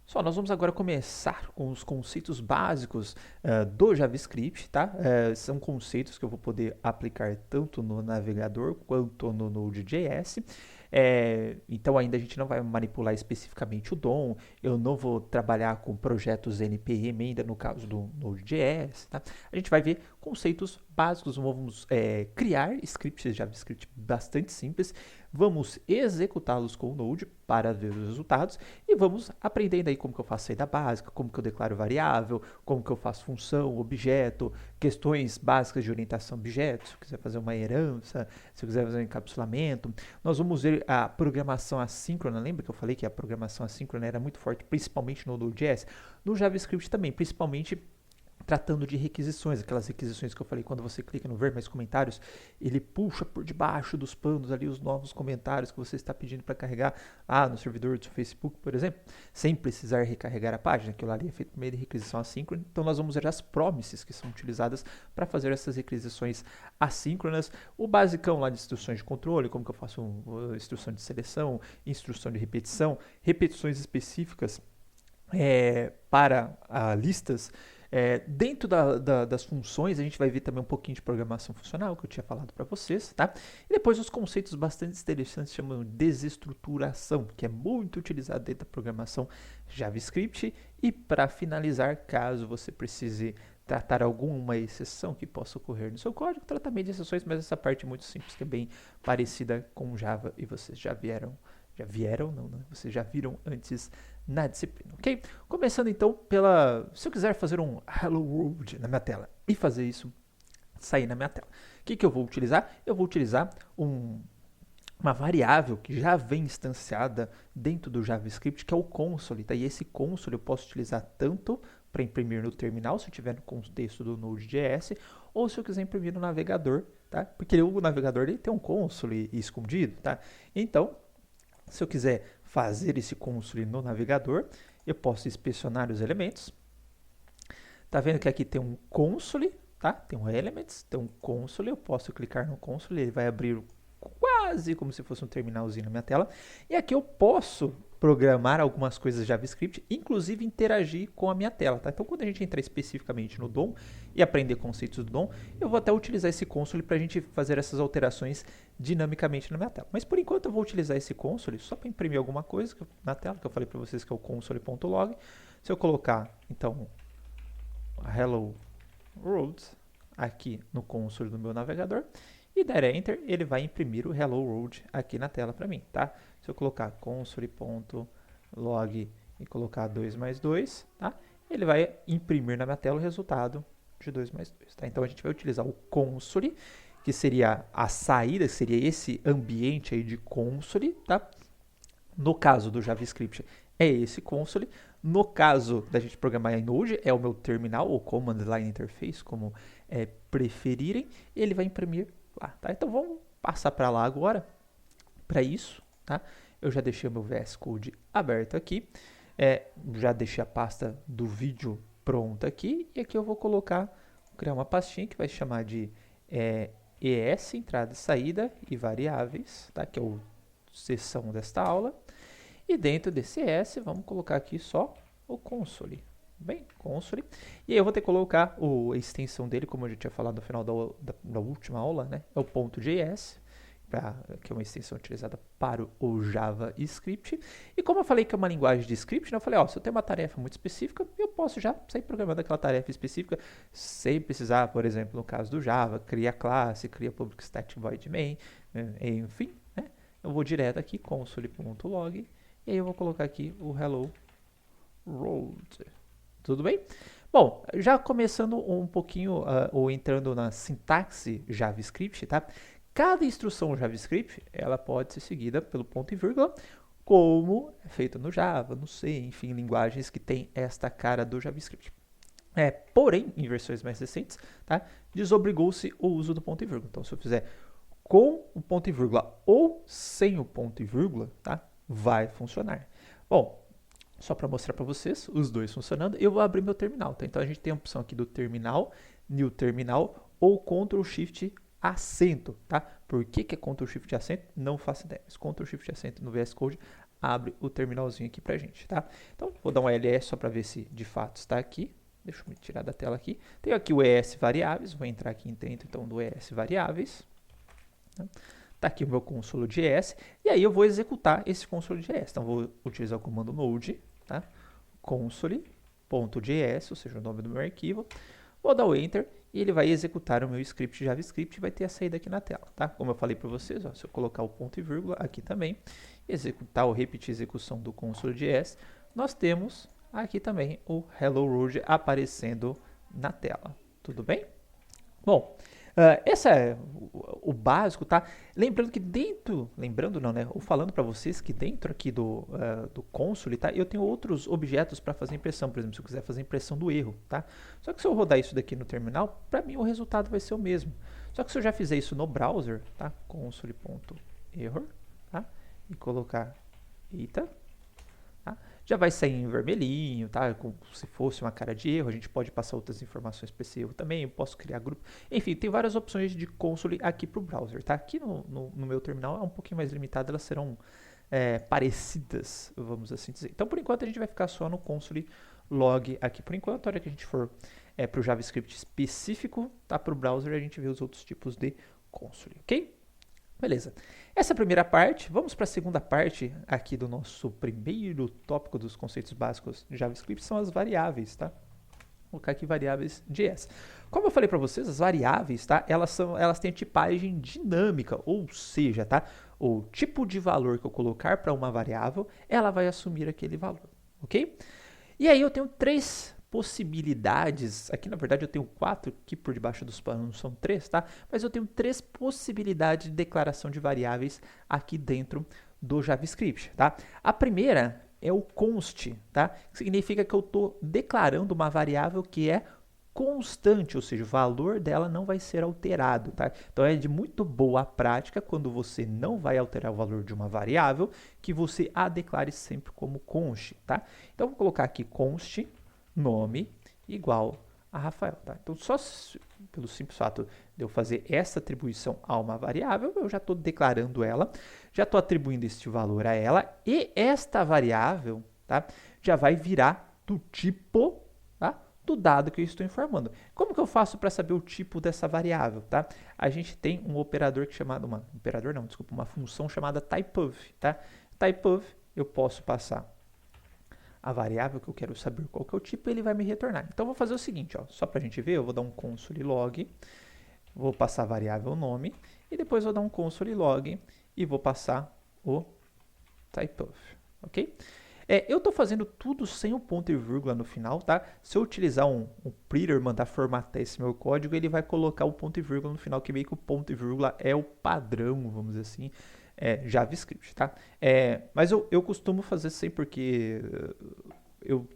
Só, nós vamos agora começar com os conceitos básicos do JavaScript, tá? São conceitos que eu vou poder aplicar tanto no navegador quanto no Node.js. Então ainda a gente não vai manipular especificamente o DOM, eu não vou trabalhar com projetos NPM ainda no caso do Node.js, tá? A gente vai ver conceitos básicos, vamos criar scripts de JavaScript bastante simples, vamos executá-los com o Node para ver os resultados e vamos aprendendo aí como que eu faço saída básica, como que eu declaro variável, como que eu faço função, objeto, questões básicas de orientação a objetos, se eu quiser fazer uma herança, se eu quiser fazer um encapsulamento. Nós vamos ver a programação assíncrona, lembra que eu falei que a programação assíncrona era muito forte, principalmente no Node.js? No JavaScript também, principalmente tratando de requisições, aquelas requisições que eu falei, quando você clica no ver mais comentários, ele puxa por debaixo dos panos ali os novos comentários que você está pedindo para carregar no servidor do seu Facebook, por exemplo, sem precisar recarregar a página, aquilo ali é feito por meio de requisição assíncrona. Então nós vamos ver as promises que são utilizadas para fazer essas requisições assíncronas, o basicão lá de instruções de controle, como que eu faço instrução de seleção, instrução de repetição, repetições específicas para listas. Dentro das funções, a gente vai ver também um pouquinho de programação funcional, que eu tinha falado para vocês, tá? E depois os conceitos bastante interessantes chamam de desestruturação, que é muito utilizado dentro da programação JavaScript. E para finalizar, caso você precise tratar alguma exceção que possa ocorrer no seu código, tratamento de exceções, mas essa parte é muito simples, que é bem parecida com Java e vocês já vieram, não, né? Vocês já viram antes na disciplina, ok? Começando então se eu quiser fazer um Hello World na minha tela e fazer isso sair na minha tela, o que eu vou utilizar? Eu vou utilizar uma variável que já vem instanciada dentro do JavaScript, que é o console, tá? E esse console eu posso utilizar tanto para imprimir no terminal, se eu tiver no contexto do Node.js, ou se eu quiser imprimir no navegador, tá? Porque o navegador ele tem um console escondido, tá? Então, se eu quiser fazer esse console no navegador, eu posso inspecionar os elementos. Tá vendo que aqui tem um console, tá? Tem um elements, tem um console, eu posso clicar no console, ele vai abrir quase como se fosse um terminalzinho na minha tela. E aqui eu posso programar algumas coisas JavaScript, inclusive interagir com a minha tela, tá? Então, quando a gente entrar especificamente no DOM e aprender conceitos do DOM, eu vou até utilizar esse console para a gente fazer essas alterações dinamicamente na minha tela. Mas, por enquanto, eu vou utilizar esse console só para imprimir alguma coisa na tela, que eu falei para vocês que é o console.log. Se eu colocar, então, Hello World aqui no console do meu navegador e der Enter, ele vai imprimir o Hello World aqui na tela para mim, tá? Se eu colocar console.log e colocar 2 mais 2, tá? Ele vai imprimir na minha tela o resultado de 2 mais 2, tá? Então a gente vai utilizar o console, que seria a saída, que seria esse ambiente aí de console, tá? No caso do JavaScript, é esse console. No caso da gente programar em Node, é o meu terminal, ou Command Line Interface, como preferirem. Ele vai imprimir lá, tá? Então vamos passar para lá agora. Para isso, tá? Eu já deixei o meu VS Code aberto aqui. Já deixei a pasta do vídeo pronta aqui. E aqui eu vou criar uma pastinha que vai chamar de ES, entrada e saída, e variáveis, tá? Que é a seção desta aula. E dentro desse ES, vamos colocar aqui só o console. Bem, console. E aí eu vou ter que colocar a extensão dele, como eu já tinha falado no final da última aula, né? É o .js, que é uma extensão utilizada para o JavaScript. E como eu falei que é uma linguagem de script, né, eu falei, se eu tenho uma tarefa muito específica, eu posso já sair programando aquela tarefa específica, sem precisar, por exemplo, no caso do Java, cria classe, cria public static void main, enfim, né? Eu vou direto aqui, console.log, e aí eu vou colocar aqui o Hello World. Tudo bem? Bom, já começando um pouquinho, ou entrando na sintaxe JavaScript, tá? Cada instrução JavaScript, ela pode ser seguida pelo ponto e vírgula, como é feito no Java, no C, enfim, linguagens que tem esta cara do JavaScript. Porém, em versões mais recentes, tá? Desobrigou-se o uso do ponto e vírgula. Então, se eu fizer com o ponto e vírgula ou sem o ponto e vírgula, tá? Vai funcionar. Bom, só para mostrar para vocês os dois funcionando, eu vou abrir meu terminal, tá? Então a gente tem a opção aqui do terminal, new terminal ou Ctrl Shift acento, tá? Por que é Ctrl Shift acento? Não faço ideia, mas Ctrl Shift acento no VS Code abre o terminalzinho aqui pra gente, tá? Então, vou dar um ls só para ver se de fato está aqui. Deixa eu me tirar da tela aqui. Tenho aqui o ES variáveis, vou entrar aqui dentro então do ES variáveis. Tá aqui o meu console.js, e aí eu vou executar esse console.js. Então, vou utilizar o comando node, tá? console.js, ou seja, o nome do meu arquivo. Vou dar o Enter e ele vai executar o meu script JavaScript e vai ter a saída aqui na tela, tá? Como eu falei para vocês, ó, se eu colocar o ponto e vírgula aqui também, executar ou repetir a execução do console.js, nós temos aqui também o Hello World aparecendo na tela. Tudo bem? Bom, esse é o básico, tá? Lembrando que dentro, lembrando não, né? Ou falando para vocês que dentro aqui do console, tá? Eu tenho outros objetos para fazer impressão, por exemplo, se eu quiser fazer impressão do erro, tá? Só que se eu rodar isso daqui no terminal, para mim o resultado vai ser o mesmo. Só que se eu já fizer isso no browser, tá? Console.error, tá? E colocar eita, tá? Já vai sair em vermelhinho, tá? Como se fosse uma cara de erro. A gente pode passar outras informações para esse erro também. Eu posso criar grupo. Enfim, tem várias opções de console aqui para o browser, tá? Aqui no meu terminal é um pouquinho mais limitado. Elas serão parecidas, vamos assim dizer. Então, por enquanto, a gente vai ficar só no console log aqui. Por enquanto, a hora que a gente for para o JavaScript específico, tá? Para o browser, a gente vê os outros tipos de console, ok? Beleza. Essa é a primeira parte. Vamos para a segunda parte aqui do nosso primeiro tópico dos conceitos básicos de JavaScript, são as variáveis, tá? Vou colocar aqui variáveis JS. Como eu falei para vocês, as variáveis, tá? Elas têm tipagem dinâmica, ou seja, tá? O tipo de valor que eu colocar para uma variável, ela vai assumir aquele valor, ok? E aí eu tenho três possibilidades, aqui na verdade eu tenho 4, aqui por debaixo dos panos são 3, tá? Mas eu tenho 3 possibilidades de declaração de variáveis aqui dentro do JavaScript, tá? A primeira é o const, tá? Que significa que eu estou declarando uma variável que é constante, ou seja, o valor dela não vai ser alterado, tá? Então é de muito boa prática quando você não vai alterar o valor de uma variável, que você a declare sempre como const, tá? Então vou colocar aqui const nome igual a Rafael, tá? Então, só pelo simples fato de eu fazer essa atribuição a uma variável, eu já estou declarando ela, já estou atribuindo este valor a ela, e esta variável, tá, já vai virar do tipo, tá, do dado que eu estou informando. Como que eu faço para saber o tipo dessa variável, tá? A gente tem um operador que é chamado, uma função chamada typeof, tá? Typeof, eu posso passar a variável que eu quero saber qual que é o tipo, ele vai me retornar. Então, eu vou fazer o seguinte, ó, só para a gente ver, eu vou dar um console log, vou passar a variável nome, e depois vou dar um console log e vou passar o typeof, ok? Eu estou fazendo tudo sem o ponto e vírgula no final, tá? Se eu utilizar um printer, mandar formatar esse meu código, ele vai colocar o ponto e vírgula no final, que meio que o ponto e vírgula é o padrão, vamos dizer assim, JavaScript, tá? Mas eu costumo fazer sem porque eu,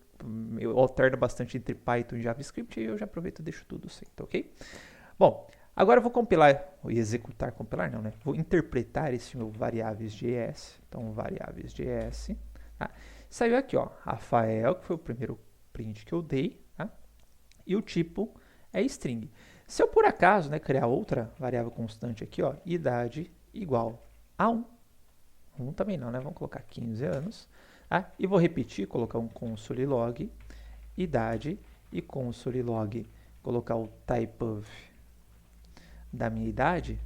eu alterno bastante entre Python e JavaScript e eu já aproveito e deixo tudo sem, tá ok? Bom, agora eu vou compilar e executar, compilar não, né? Vou interpretar esse meu variáveis.js, então variáveis.js, tá? Saiu aqui, ó, Rafael, que foi o primeiro print que eu dei, tá? E o tipo é string. Se eu por acaso, né, criar outra variável constante aqui, ó, idade igual a 1. 1 também não, né? Vamos colocar 15 anos. Tá? E vou repetir, colocar um console log, idade, e console log, colocar o typeof da minha idade.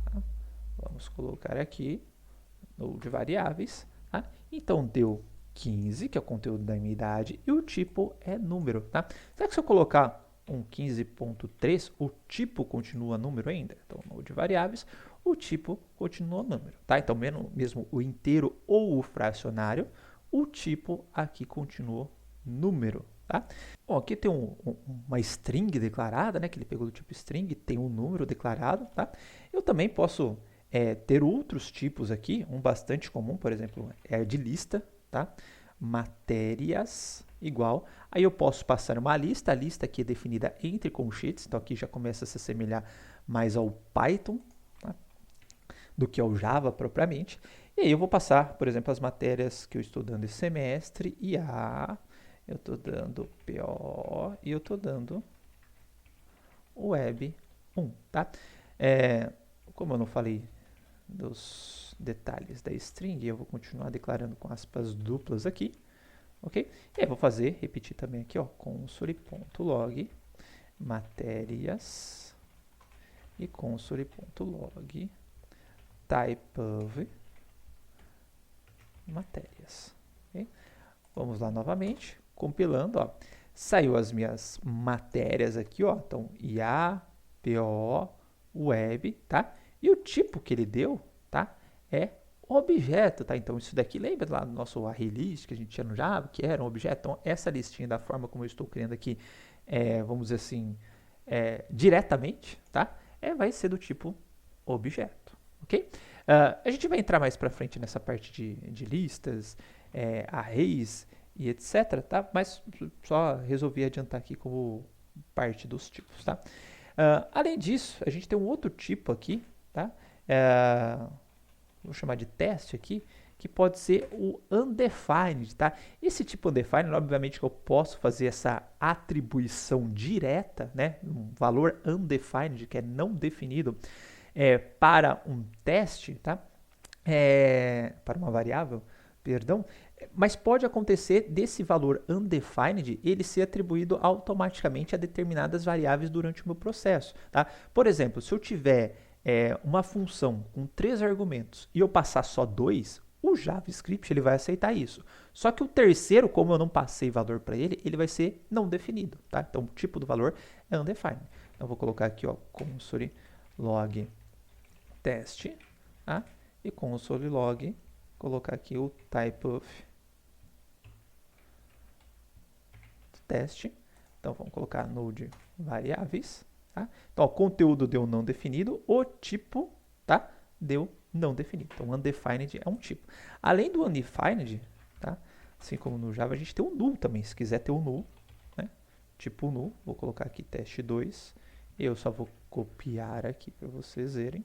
Tá? Vamos colocar aqui, no de variáveis. Tá? Então, deu 15, que é o conteúdo da minha idade, e o tipo é número. Tá? Será que se eu colocar um 15.3, o tipo continua número ainda? Então, no de variáveis, o tipo continua número, tá? Então, mesmo o inteiro ou o fracionário, o tipo aqui continua número, tá? Bom, aqui tem uma string declarada, né? Que ele pegou do tipo string, tem um número declarado, tá? Eu também posso ter outros tipos aqui, um bastante comum, por exemplo, é de lista, tá? Matérias igual, aí eu posso passar uma lista, a lista aqui é definida entre colchetes, então aqui já começa a se assemelhar mais ao Python, tá? Do que ao Java propriamente, e aí eu vou passar, por exemplo, as matérias que eu estou dando esse semestre, IA, eu estou dando PO e eu estou dando Web 1, tá? Como eu não falei dos detalhes da string, eu vou continuar declarando com aspas duplas aqui, ok? E aí vou repetir também aqui, ó, console.log matérias e console.log type of matérias. Okay? Vamos lá novamente, compilando, ó. Saiu as minhas matérias aqui, ó. Então, IA, PO, web, tá? E o tipo que ele deu, tá? É objeto, tá? Então, isso daqui, lembra lá do nosso array list que a gente tinha no Java, que era um objeto? Então, essa listinha da forma como eu estou criando aqui, vamos dizer assim, diretamente, tá? Vai ser do tipo objeto, ok? A gente vai entrar mais para frente nessa parte de listas, arrays e etc, tá? Mas só resolvi adiantar aqui como parte dos tipos, tá? Além disso, a gente tem um outro tipo aqui, tá? Vou chamar de teste aqui, que pode ser o undefined, tá? Esse tipo undefined, obviamente que eu posso fazer essa atribuição direta, né? Um valor undefined, que é não definido, para um teste, tá? Para uma variável, perdão, mas pode acontecer desse valor undefined ele ser atribuído automaticamente a determinadas variáveis durante o meu processo, tá? Por exemplo, se eu tiver uma função com 3 argumentos e eu passar só 2, o JavaScript ele vai aceitar isso. Só que o terceiro, como eu não passei valor para ele, ele vai ser não definido, tá? Então o tipo do valor é undefined. Então eu vou colocar aqui, ó, console log teste, tá? E console log, colocar aqui o type of teste. Então vamos colocar node variáveis, tá? Então o conteúdo deu não definido, o tipo, tá? Deu não definido. Então undefined é um tipo. Além do undefined, tá? Assim como no Java a gente tem o null também, se quiser ter o null, né? Tipo null, vou colocar aqui teste 2, eu só vou copiar aqui para vocês verem.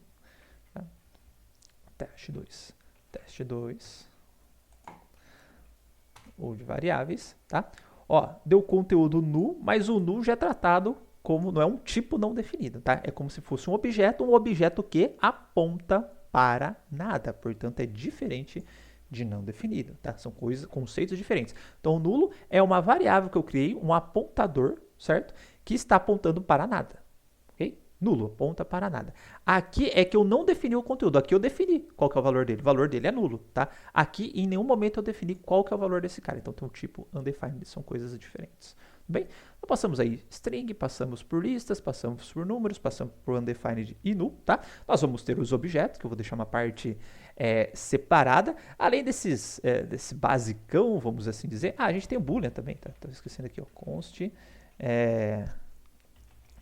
Tá? Teste 2, ou de variáveis, tá? Ó, deu conteúdo null, mas o null já é tratado como, não é um tipo não definido, tá? É como se fosse um objeto que aponta para nada, portanto é diferente de não definido, tá? São conceitos diferentes. Então o nulo é uma variável que eu criei, um apontador, certo? Que está apontando para nada, ok? Nulo, aponta para nada. Aqui é que eu não defini o conteúdo. Aqui eu defini qual que é o valor dele. O valor dele é nulo, tá? Aqui, em nenhum momento eu defini qual que é o valor desse cara. Então, tem um tipo undefined. São coisas diferentes. Bem, então passamos aí string, passamos por listas, passamos por números, passamos por undefined e null, tá? Nós vamos ter os objetos, que eu vou deixar uma parte separada. Além desse basicão, vamos assim dizer. A gente tem o boolean também, tá? Estou esquecendo aqui, ó. Const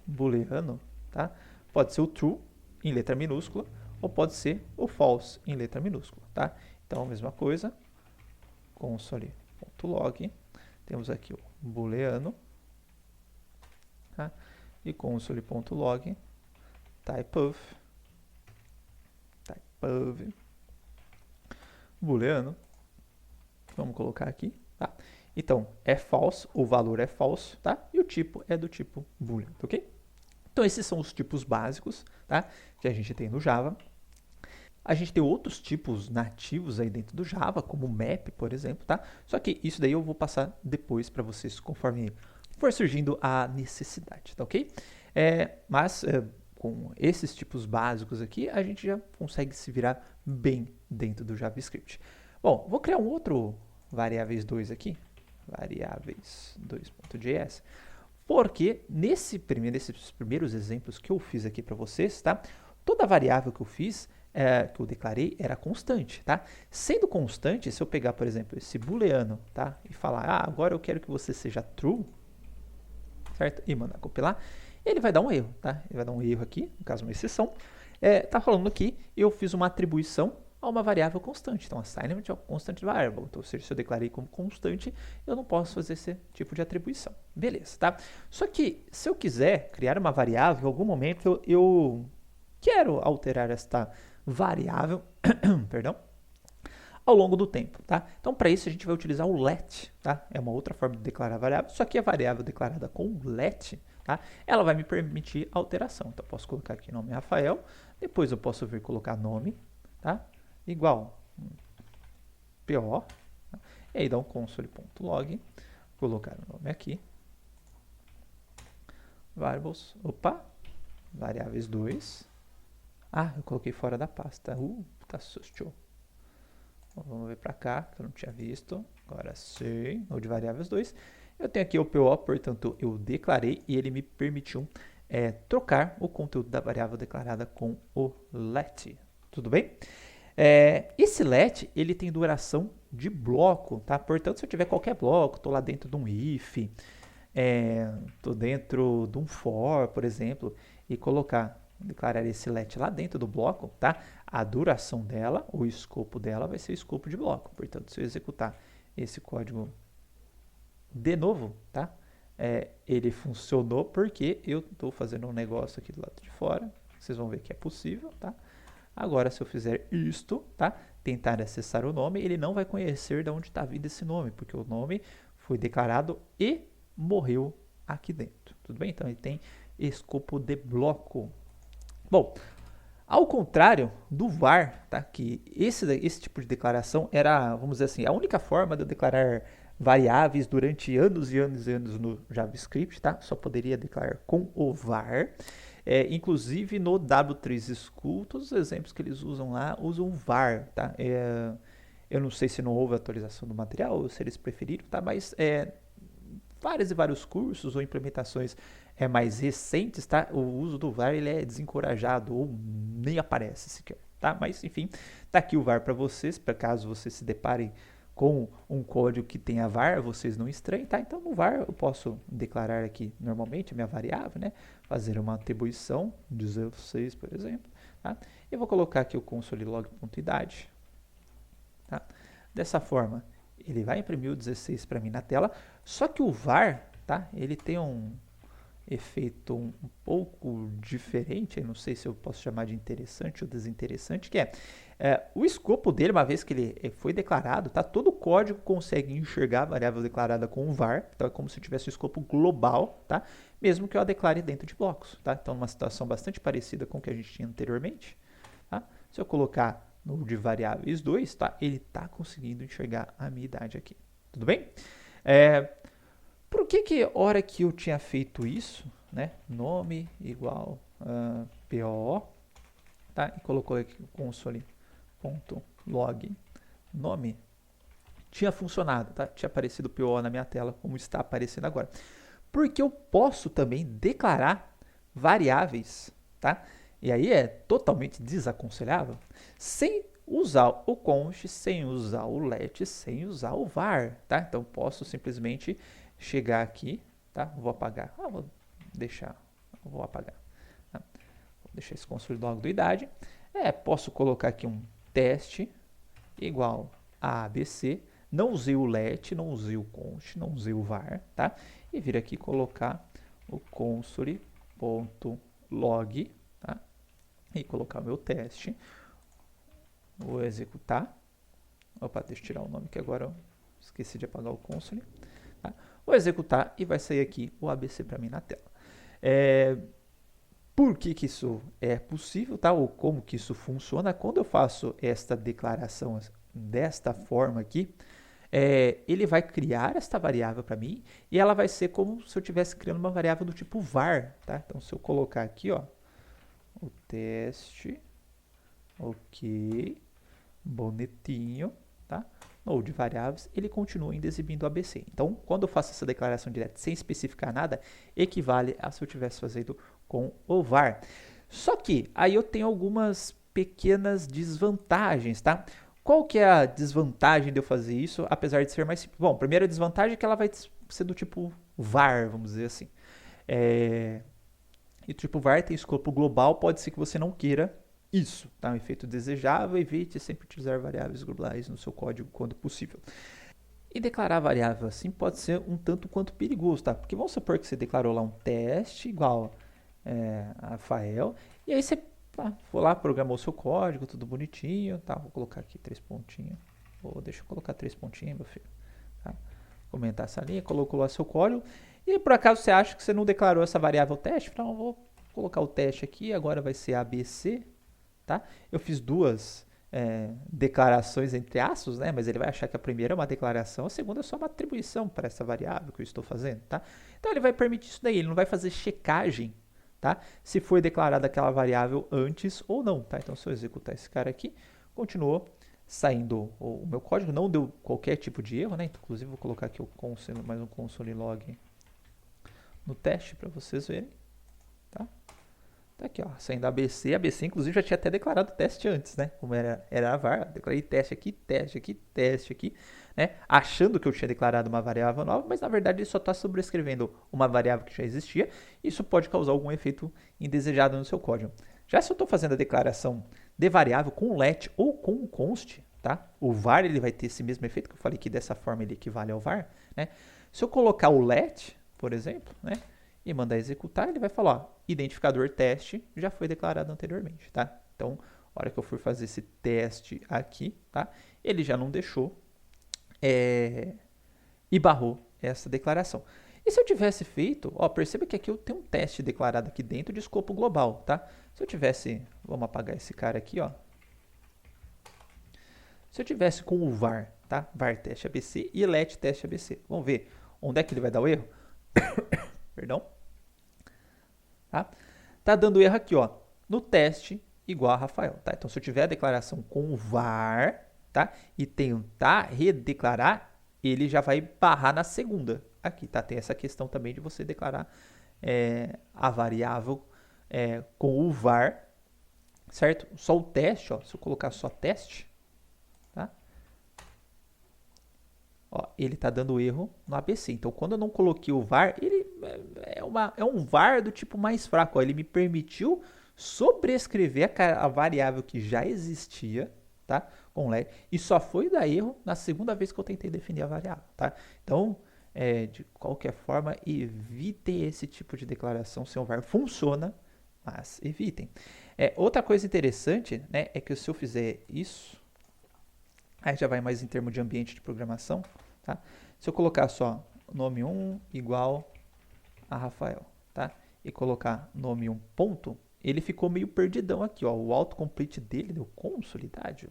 booleano. Tá? Pode ser o true em letra minúscula ou pode ser o false em letra minúscula. Tá? Então, a mesma coisa, console.log, temos aqui o booleano, tá? E console.log type of booleano, vamos colocar aqui, tá? Então, é false, o valor é false, tá? E o tipo é do tipo boolean, ok? Então, esses são os tipos básicos, tá? Que a gente tem no Java. A gente tem outros tipos nativos aí dentro do Java, como o map, por exemplo, tá? Só que isso daí eu vou passar depois para vocês, conforme for surgindo a necessidade, tá ok? Mas com esses tipos básicos aqui, a gente já consegue se virar bem dentro do JavaScript. Bom, vou criar um outro variáveis 2 aqui, variáveis 2.js. Porque nesses primeiros exemplos que eu fiz aqui para vocês, tá? Toda variável que eu fiz, que eu declarei, era constante, tá? Sendo constante, se eu pegar, por exemplo, esse booleano, tá? E falar, agora eu quero que você seja true, certo? E mandar compilar, ele vai dar um erro, tá? Ele vai dar um erro aqui, no caso uma exceção. Tá falando que eu fiz uma atribuição a uma variável constante. Então, assignment é constant variable. Então, se eu declarei como constante, eu não posso fazer esse tipo de atribuição. Beleza, tá? Só que, se eu quiser criar uma variável, em algum momento eu quero alterar esta variável, perdão, ao longo do tempo, tá? Então, para isso, a gente vai utilizar o let, tá? É uma outra forma de declarar variável, só que a variável declarada com let, tá? Ela vai me permitir alteração. Então, eu posso colocar aqui nome Rafael, depois eu posso vir colocar nome, tá? Igual PO, tá? E aí dá um console.log, colocar o nome aqui, variables, opa, variáveis 2. Ah, eu coloquei fora da pasta. Tá susto. Vamos ver para cá, que eu não tinha visto. Agora sim, node variáveis 2. Eu tenho aqui o PO, portanto, eu declarei e ele me permitiu trocar o conteúdo da variável declarada com o let. Tudo bem? Esse let, ele tem duração de bloco, tá? Portanto, se eu tiver qualquer bloco, estou lá dentro de um if, estou dentro de um for, por exemplo, e declarar esse let lá dentro do bloco, tá? A duração dela, o escopo dela vai ser o escopo de bloco. Portanto, se eu executar esse código de novo, tá? Ele funcionou porque eu estou fazendo um negócio aqui do lado de fora. Vocês vão ver que é possível, tá? Agora, se eu fizer isto, tá? Tentar acessar o nome, ele não vai conhecer de onde está vindo esse nome, porque o nome foi declarado e morreu aqui dentro. Tudo bem? Então, ele tem escopo de bloco. Bom, ao contrário do var, tá? Que esse tipo de declaração era, vamos dizer assim, a única forma de eu declarar variáveis durante anos e anos e anos no JavaScript, tá? Só poderia declarar com o var. Inclusive no W3 School, todos os exemplos que eles usam lá usam var, tá? Eu não sei se não houve atualização do material ou se eles preferiram, tá? Mas vários e vários cursos ou implementações mais recentes, tá? O uso do var ele é desencorajado ou nem aparece sequer, tá? Mas enfim, tá aqui o var para vocês, para caso vocês se deparem com um código que tenha var, vocês não estranhem, tá? Então no var eu posso declarar aqui normalmente a minha variável, né? Fazer uma atribuição, 16, por exemplo, tá? Eu vou colocar aqui o console log.idade, tá? Dessa forma, ele vai imprimir o 16 para mim na tela, só que o var, tá? Ele tem um efeito um pouco diferente, eu não sei se eu posso chamar de interessante ou desinteressante, que o escopo dele, uma vez que ele foi declarado, tá? Todo o código consegue enxergar a variável declarada com um var, então é como se tivesse um escopo global, tá? Mesmo que eu a declare dentro de blocos, tá? Então, uma situação bastante parecida com o que a gente tinha anteriormente, tá? Se eu colocar no de variáveis 2, tá? Ele está conseguindo enxergar a minha idade aqui, tudo bem? Por que hora que eu tinha feito isso, né? Nome igual PO, tá? E colocou aqui o console.log nome, tinha funcionado, tá? Tinha aparecido PO na minha tela, como está aparecendo agora. Porque eu posso também declarar variáveis, tá? E aí é totalmente desaconselhável, sem usar o const, sem usar o let, sem usar o var, tá? Então posso simplesmente chegar aqui, tá? Vou apagar, vou apagar, tá? Vou deixar esse console log do idade. Posso colocar aqui um teste igual a ABC, não usei o let, não usei o const, não usei o var, tá? E vir aqui colocar o console.log, tá? E colocar o meu teste. Vou executar. Opa, deixa eu tirar o nome que agora eu esqueci de apagar o console. Tá? Vou executar e vai sair aqui o ABC para mim na tela. Por que isso é possível, tá? Ou como que isso funciona? Quando eu faço esta declaração desta forma aqui, ele vai criar esta variável para mim e ela vai ser como se eu estivesse criando uma variável do tipo var, tá? Então, se eu colocar aqui, ó, o teste, ok, bonitinho, tá? Node variáveis, ele continua ainda exibindo ABC. Então, quando eu faço essa declaração direta sem especificar nada, equivale a se eu tivesse fazendo com o var. Só que aí eu tenho algumas pequenas desvantagens, tá? Qual que é a desvantagem de eu fazer isso, apesar de ser mais simples? Bom, a primeira desvantagem é que ela vai ser do tipo var, vamos dizer assim. E o tipo var tem escopo global, pode ser que você não queira isso, tá? Um efeito desejável, evite sempre utilizar variáveis globais no seu código quando possível. E declarar variável assim pode ser um tanto quanto perigoso, tá? Porque vamos supor que você declarou lá um teste igual a Rafael, e aí você for lá, programou o seu código, tudo bonitinho, tá? Vou colocar aqui 3 pontinhos. Deixa eu colocar 3 pontinhos, meu filho. Tá? Comentar essa linha, colocou lá seu código, e por acaso você acha que você não declarou essa variável teste? Então eu vou colocar o teste aqui, agora vai ser ABC, tá? Eu fiz duas declarações entre aspas, né? Mas ele vai achar que a primeira é uma declaração, a segunda é só uma atribuição para essa variável que eu estou fazendo, tá? Então ele vai permitir isso daí, ele não vai fazer checagem, tá? Se foi declarada aquela variável antes ou não, tá? Então se eu executar esse cara aqui, continuou saindo o meu código, não deu qualquer tipo de erro, né? Inclusive vou colocar aqui o console, mais um console log no teste para vocês verem, tá? Tá aqui, ó, saindo ABC. ABC, inclusive, já tinha até declarado teste antes, né? Como era a var, declarei teste aqui, teste aqui, teste aqui, né? Achando que eu tinha declarado uma variável nova, mas na verdade ele só está sobrescrevendo uma variável que já existia. Isso pode causar algum efeito indesejado no seu código. Já se eu estou fazendo a declaração de variável com let ou com const, tá? O var ele vai ter esse mesmo efeito, que eu falei que dessa forma ele equivale ao var, né? Se eu colocar o let, por exemplo, né? E mandar executar, ele vai falar, ó, identificador teste já foi declarado anteriormente, tá? Então, a hora que eu for fazer esse teste aqui, tá? Ele já não deixou e barrou essa declaração. E se eu tivesse feito, ó, perceba que aqui eu tenho um teste declarado aqui dentro de escopo global, tá? Se eu tivesse, vamos apagar esse cara aqui, ó. Se eu tivesse com o var, tá? Var teste ABC e let teste ABC. Vamos ver onde é que ele vai dar o erro? Perdão. Tá dando erro aqui, ó, no teste igual a Rafael, tá? Então, se eu tiver a declaração com var, tá? E tentar redeclarar, ele já vai barrar na segunda. Aqui, tá? Tem essa questão também de você declarar a variável com o var, certo? Só o teste, ó, se eu colocar só teste, tá? Ó, ele tá dando erro no ABC. Então, quando eu não coloquei o var, ele é um var do tipo mais fraco. Ó. Ele me permitiu sobrescrever a variável que já existia, tá? Com let, e só foi dar erro na segunda vez que eu tentei definir a variável, tá? Então, de qualquer forma, evitem esse tipo de declaração. Seu var funciona, mas evitem. Outra coisa interessante, né, é que se eu fizer isso, aí já vai mais em termos de ambiente de programação, tá? Se eu colocar só nome 1 igual a Rafael, tá? E colocar nome 1 ponto, ele ficou meio perdidão aqui, ó. O autocomplete dele deu consolidade,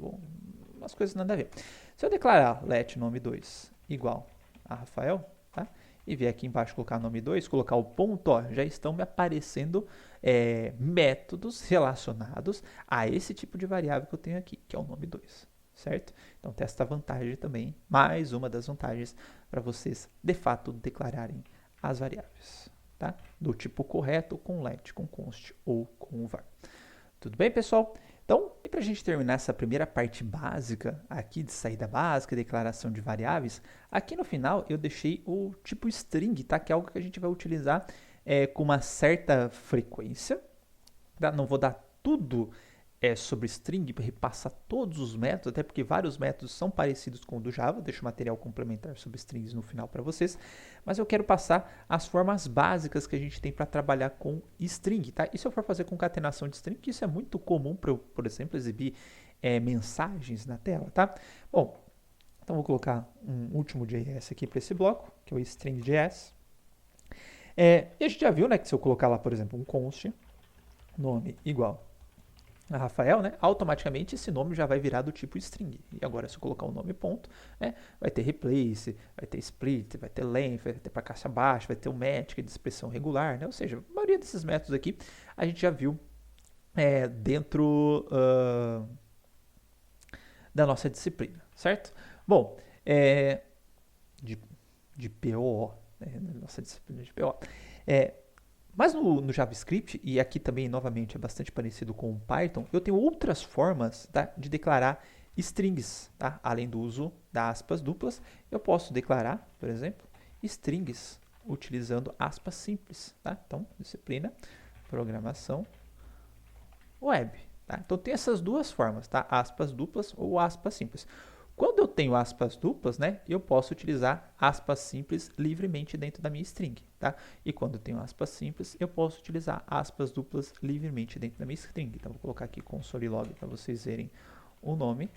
umas coisas nada a ver. Se eu declarar let nome 2 igual a Rafael, tá? E vier aqui embaixo colocar nome 2, colocar o ponto, ó, já estão me aparecendo métodos relacionados a esse tipo de variável que eu tenho aqui, que é o nome 2. Certo? Então, tem esta vantagem também, mais uma das vantagens para vocês, de fato, declararem as variáveis, tá? Do tipo correto, com let, com const ou com var. Tudo bem, pessoal? Então, e para a gente terminar essa primeira parte básica aqui de saída básica, declaração de variáveis, aqui no final eu deixei o tipo string, tá? Que é algo que a gente vai utilizar com uma certa frequência, tá? Não vou dar tudo sobre string, repassar todos os métodos, até porque vários métodos são parecidos com o do Java, deixo material complementar sobre strings no final para vocês, mas eu quero passar as formas básicas que a gente tem para trabalhar com string, tá? E se eu for fazer concatenação de string, que isso é muito comum para eu, por exemplo, exibir mensagens na tela, tá? Bom, então vou colocar um último JS aqui para esse bloco, que é o string.js. E a gente já viu, né, que se eu colocar lá, por exemplo, um const, nome igual a Rafael, né, automaticamente esse nome já vai virar do tipo string. E agora, se eu colocar o nome ponto, né, vai ter replace, vai ter split, vai ter length, vai ter para caixa baixa, vai ter o match, que é de expressão regular, né? Ou seja, a maioria desses métodos aqui a gente já viu dentro da nossa disciplina, certo? Bom, de PO, né, nossa disciplina de PO. Mas no JavaScript, e aqui também, novamente, é bastante parecido com o Python, eu tenho outras formas, tá, de declarar strings. Tá? Além do uso das aspas duplas, eu posso declarar, por exemplo, strings utilizando aspas simples. Tá? Então, disciplina, programação, web. Tá? Então, tem essas duas formas, tá? Aspas duplas ou aspas simples. Quando eu tenho aspas duplas, né, eu posso utilizar aspas simples livremente dentro da minha string, tá? E quando eu tenho aspas simples, eu posso utilizar aspas duplas livremente dentro da minha string. Então, vou colocar aqui console log para vocês verem o nome,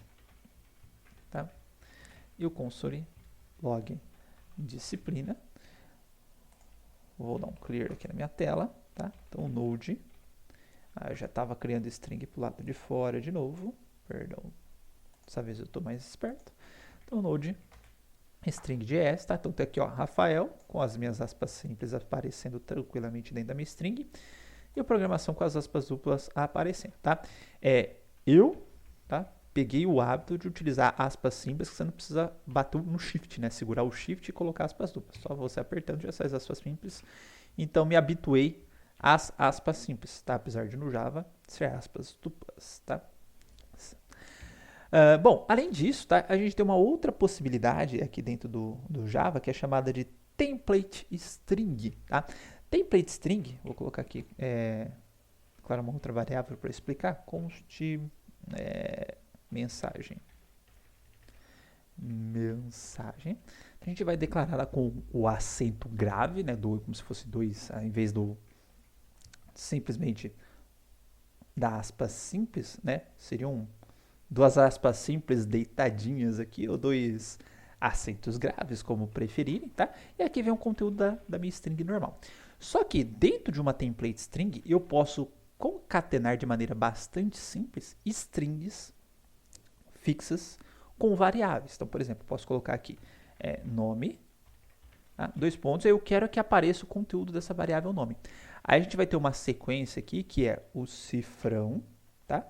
tá? E o console log disciplina. Vou dar um clear aqui na minha tela, tá? Então, node. Eu já estava criando string para o lado de fora de novo, perdão. Dessa vez eu estou mais esperto. Então, node string.js, tá? Então, tem aqui, ó, Rafael, com as minhas aspas simples aparecendo tranquilamente dentro da minha string. E a programação com as aspas duplas aparecendo, tá? Eu, tá? Peguei o hábito de utilizar aspas simples, que você não precisa bater no shift, né? Segurar o shift e colocar aspas duplas. Só você apertando já sai as aspas simples. Então, me habituei às aspas simples, tá? Apesar de no Java ser aspas duplas, tá? Bom, além disso, tá? A gente tem uma outra possibilidade aqui dentro do Java, que é chamada de template string, tá? Template string, vou colocar aqui, claro, uma outra variável para explicar, const mensagem. A gente vai declarar ela com o acento grave, né, como se fosse dois, em vez do simplesmente da aspas simples, né, seriam duas aspas simples deitadinhas aqui, ou dois acentos graves, como preferirem, tá? E aqui vem o conteúdo da minha string normal. Só que dentro de uma template string, eu posso concatenar de maneira bastante simples strings fixas com variáveis. Então, por exemplo, eu posso colocar aqui nome, tá? 2 pontos, eu quero que apareça o conteúdo dessa variável nome. Aí a gente vai ter uma sequência aqui, que é o cifrão, tá?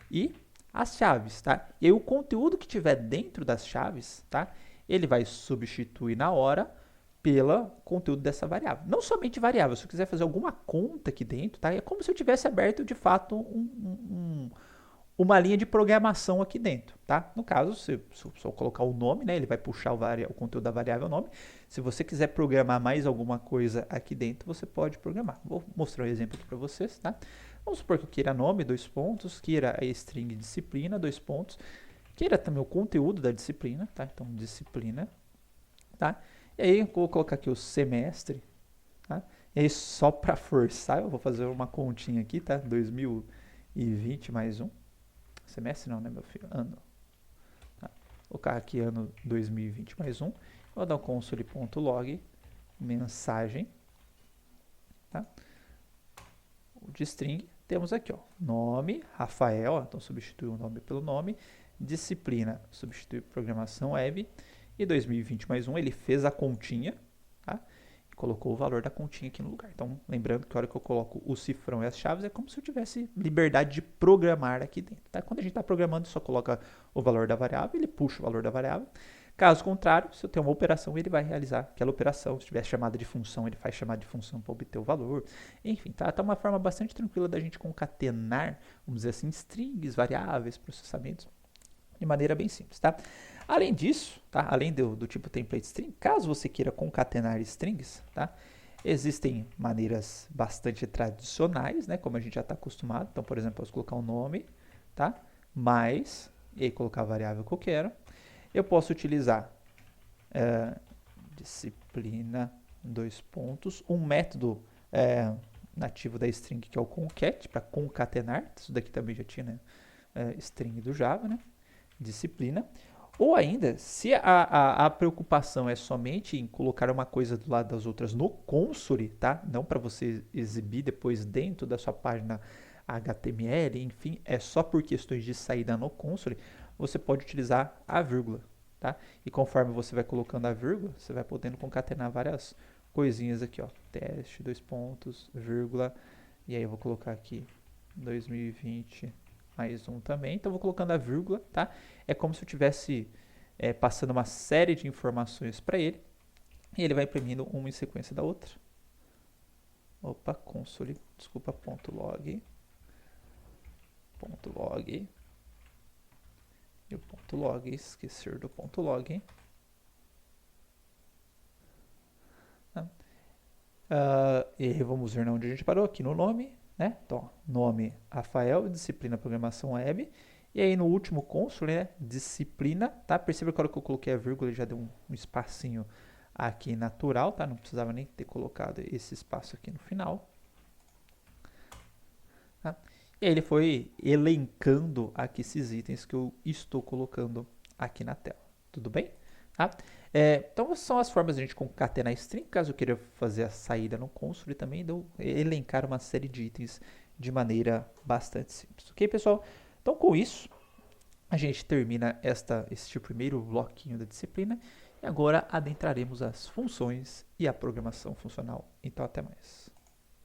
E as chaves, tá? E aí o conteúdo que tiver dentro das chaves, tá? Ele vai substituir na hora pelo conteúdo dessa variável. Não somente variável, se eu quiser fazer alguma conta aqui dentro, tá? É como se eu tivesse aberto, de fato, uma linha de programação aqui dentro, tá? No caso, se eu colocar o nome, né, ele vai puxar o conteúdo da variável nome. Se você quiser programar mais alguma coisa aqui dentro, você pode programar. Vou mostrar um exemplo aqui para vocês, tá? Vamos supor que eu queira nome, 2 pontos, queira a string disciplina, 2 pontos, queira também o conteúdo da disciplina, tá? Então, disciplina, tá? E aí, eu vou colocar aqui o semestre, tá? E aí, só para forçar, eu vou fazer uma continha aqui, tá? 2020 mais um. Semestre não, né, meu filho? Ano. Tá? Vou colocar aqui ano 2020 mais um. Vou dar um console.log, mensagem, tá? O de string, temos aqui, ó, nome, Rafael, então substitui o nome pelo nome, disciplina, substitui programação web, e 2020 mais um, ele fez a continha, tá? E colocou o valor da continha aqui no lugar. Então, lembrando que a hora que eu coloco o cifrão e as chaves, é como se eu tivesse liberdade de programar aqui dentro, tá? Quando a gente está programando, só coloca o valor da variável, ele puxa o valor da variável. Caso contrário, se eu tenho uma operação, ele vai realizar aquela operação. Se tiver chamada de função, ele faz chamada de função para obter o valor. Enfim, tá uma forma bastante tranquila da gente concatenar, vamos dizer assim, strings, variáveis, processamentos, de maneira bem simples, tá? Além disso, tá? Além do tipo template string, caso você queira concatenar strings, tá? Existem maneiras bastante tradicionais, né? Como a gente já está acostumado. Então, por exemplo, eu posso colocar um nome, tá? Mais, e aí colocar a variável que eu quero. Eu posso utilizar disciplina, 2 pontos, um método nativo da string, que é o concat, para concatenar. Isso daqui também já tinha, né? String do Java, né? Disciplina. Ou ainda, se a preocupação é somente em colocar uma coisa do lado das outras no console, tá? Não para você exibir depois dentro da sua página HTML, enfim, é só por questões de saída no console, você pode utilizar a vírgula, tá? E conforme você vai colocando a vírgula, você vai podendo concatenar várias coisinhas aqui, ó. Teste, 2 pontos, vírgula, e aí eu vou colocar aqui 2020 mais um também. Então, eu vou colocando a vírgula, tá? É como se eu estivesse passando uma série de informações para ele, e ele vai imprimindo uma em sequência da outra. Opa, console, desculpa, .log, e o .log, esquecer do .log. E aí vamos ver onde a gente parou, aqui no nome, né? Então, nome Rafael, disciplina programação web. E aí no último console, né? Disciplina, tá? Perceba que a hora que eu coloquei a vírgula, ele já deu um espacinho aqui natural, tá? Não precisava nem ter colocado esse espaço aqui no final. Tá? E aí ele foi elencando aqui esses itens que eu estou colocando aqui na tela. Tudo bem? Tá? Então, são as formas de a gente concatenar string, caso eu queira fazer a saída no console também, de elencar uma série de itens de maneira bastante simples. Ok, pessoal? Então, com isso, a gente termina este primeiro bloquinho da disciplina e agora adentraremos as funções e a programação funcional. Então, até mais.